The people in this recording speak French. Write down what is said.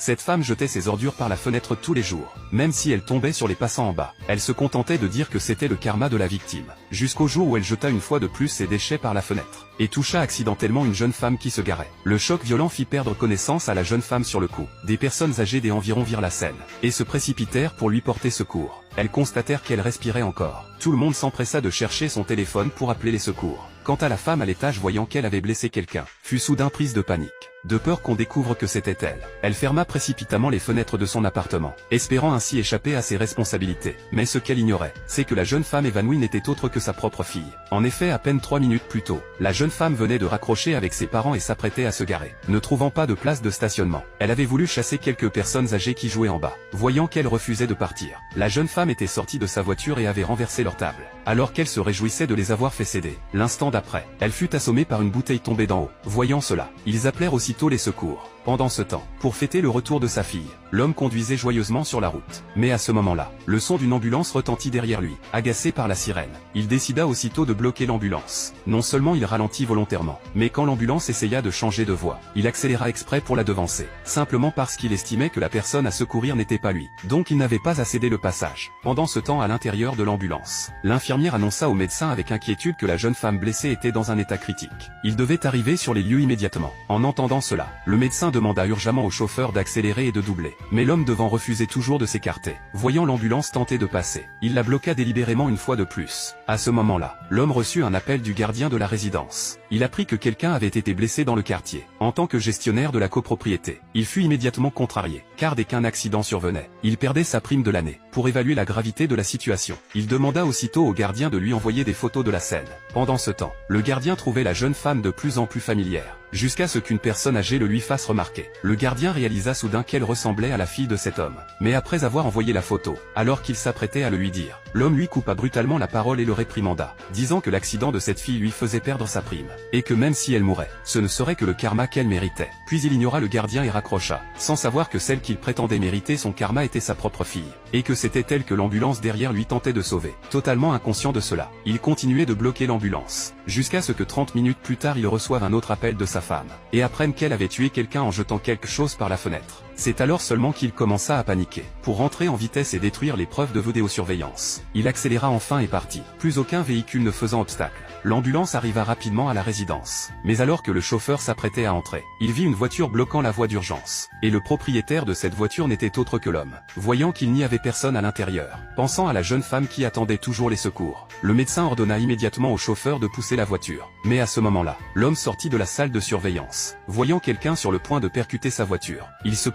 Cette femme jetait ses ordures par la fenêtre tous les jours, même si elle tombait sur les passants en bas. Elle se contentait de dire que c'était le karma de la victime, jusqu'au jour où elle jeta une fois de plus ses déchets par la fenêtre, et toucha accidentellement une jeune femme qui se garait. Le choc violent fit perdre connaissance à la jeune femme sur le coup. Des personnes âgées d'environ virent la scène, et se précipitèrent pour lui porter secours. Elles constatèrent qu'elle respirait encore. Tout le monde s'empressa de chercher son téléphone pour appeler les secours. Quant à la femme à l'étage, voyant qu'elle avait blessé quelqu'un, fut soudain prise de panique, de peur qu'on découvre que c'était elle. Elle ferma précipitamment les fenêtres de son appartement, espérant ainsi échapper à ses responsabilités. Mais ce qu'elle ignorait, c'est que la jeune femme évanouie n'était autre que sa propre fille. En effet, à peine 3 minutes plus tôt, la jeune femme venait de raccrocher avec ses parents et s'apprêtait à se garer. Ne trouvant pas de place de stationnement, elle avait voulu chasser quelques personnes âgées qui jouaient en bas. Voyant qu'elle refusait de partir, la jeune femme était sortie de sa voiture et avait renversé leur table, alors qu'elle se réjouissait de les avoir fait céder. L'instant d'après, elle fut assommée par une bouteille tombée d'en haut. Voyant cela, ils appelèrent aussitôt les secours. Pendant ce temps, pour fêter le retour de sa fille, l'homme conduisait joyeusement sur la route. Mais à ce moment-là, le son d'une ambulance retentit derrière lui. Agacé par la sirène, il décida aussitôt de bloquer l'ambulance. Non seulement il ralentit volontairement, mais quand l'ambulance essaya de changer de voie, il accéléra exprès pour la devancer, simplement parce qu'il estimait que la personne à secourir n'était pas lui. Donc il n'avait pas à céder le passage. Pendant ce temps, à l'intérieur de l'ambulance, l'infirmière annonça au médecin avec inquiétude que la jeune femme blessée était dans un état critique. Il devait arriver sur les lieux immédiatement. En entendant cela, le médecin demanda urgemment au chauffeur d'accélérer et de doubler. Mais l'homme devant refusait toujours de s'écarter. Voyant l'ambulance tenter de passer, il la bloqua délibérément une fois de plus. À ce moment-là, l'homme reçut un appel du gardien de la résidence. Il apprit que quelqu'un avait été blessé dans le quartier. En tant que gestionnaire de la copropriété, il fut immédiatement contrarié, car dès qu'un accident survenait, il perdait sa prime de l'année. Pour évaluer la gravité de la situation, il demanda aussitôt au gardien de lui envoyer des photos de la scène. Pendant ce temps, le gardien trouvait la jeune femme de plus en plus familière, jusqu'à ce qu'une personne âgée le lui fasse remarquer. Le gardien réalisa soudain qu'elle ressemblait à la fille de cet homme. Mais après avoir envoyé la photo, alors qu'il s'apprêtait à le lui dire, l'homme lui coupa brutalement la parole et le réprimanda, disant que l'accident de cette fille lui faisait perdre sa prime, et que même si elle mourait, ce ne serait que le karma qu'elle méritait. Puis il ignora le gardien et raccrocha, sans savoir que celle qu'il prétendait mériter son karma était sa propre fille, et que c'était elle que l'ambulance derrière lui tentait de sauver. Totalement inconscient de cela, il continuait de bloquer l'ambulance, jusqu'à ce que 30 minutes plus tard il reçoive un autre appel de sa femme, et apprenne qu'elle avait tué quelqu'un en jetant quelque chose par la fenêtre. C'est alors seulement qu'il commença à paniquer. Pour rentrer en vitesse et détruire les preuves de vidéosurveillance, il accéléra enfin et partit, plus aucun véhicule ne faisant obstacle. L'ambulance arriva rapidement à la résidence. Mais alors que le chauffeur s'apprêtait à entrer, il vit une voiture bloquant la voie d'urgence. Et le propriétaire de cette voiture n'était autre que l'homme. Voyant qu'il n'y avait personne à l'intérieur, pensant à la jeune femme qui attendait toujours les secours, le médecin ordonna immédiatement au chauffeur de pousser la voiture. Mais à ce moment-là, l'homme sortit de la salle de surveillance. Voyant quelqu'un sur le point de percuter sa voiture, il se